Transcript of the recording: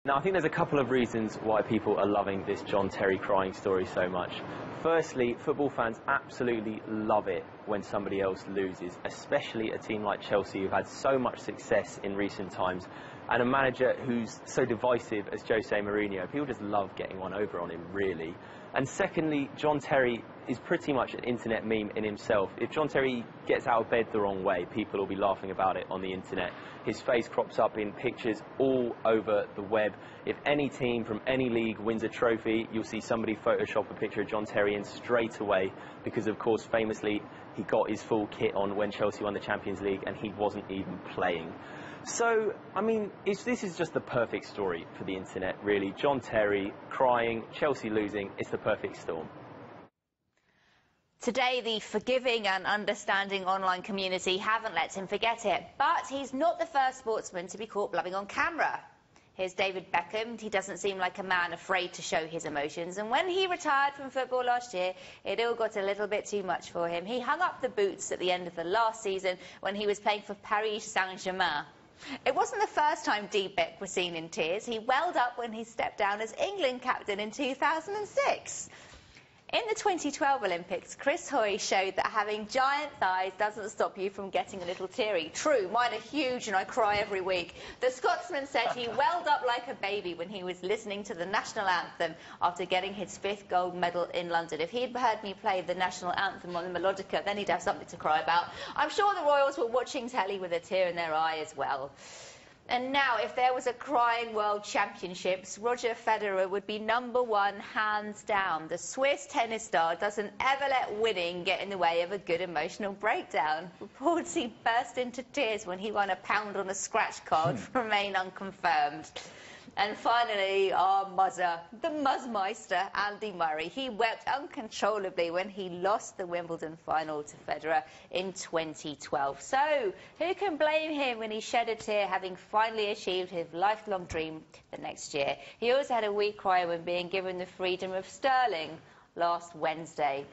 Now, I think there's a couple of reasons why people are loving this John Terry crying story so much. Firstly, football fans absolutely love it when somebody else loses, especially a team like Chelsea, who've had so much success in recent times, and a manager who's so divisive as Jose Mourinho. People just love getting one over on him, really. And secondly, John Terry is pretty much an internet meme in himself. If John Terry gets out of bed the wrong way, people will be laughing about it on the internet. His face crops up in pictures all over the web. If any team from any league wins a trophy, you'll see somebody Photoshop a picture of John Terry in straight away, because of course famously he got his full kit on when Chelsea won the Champions League and he wasn't even playing. So, I mean, this is just the perfect story for the internet, really. John Terry crying, Chelsea losing, it's the perfect storm. Today, the forgiving and understanding online community haven't let him forget it. But he's not the first sportsman to be caught blubbing on camera. Here's David Beckham. He doesn't seem like a man afraid to show his emotions. And when he retired from football last year, it all got a little bit too much for him. He hung up the boots at the end of the last season when he was playing for Paris Saint-Germain. It wasn't the first time D-Beck was seen in tears. He welled up when he stepped down as England captain in 2006. In the 2012 Olympics, Chris Hoy showed that having giant thighs doesn't stop you from getting a little teary. True, mine are huge and I cry every week. The Scotsman said he welled up like a baby when he was listening to the national anthem after getting his 5th gold medal in London. If he'd heard me play the national anthem on the melodica, then he'd have something to cry about. I'm sure the Royals were watching telly with a tear in their eye as well. And now, if there was a crying World Championships, Roger Federer would be #1 hands down. The Swiss tennis star doesn't ever let winning get in the way of a good emotional breakdown. Reports he burst into tears when he won a £1 on a scratch card remain unconfirmed. And finally, our muzzer, the Muzzmeister, Andy Murray. He wept uncontrollably when he lost the Wimbledon final to Federer in 2012. So, who can blame him when he shed a tear having finally achieved his lifelong dream the next year? He also had a weak cry when being given the freedom of Sterling last Wednesday.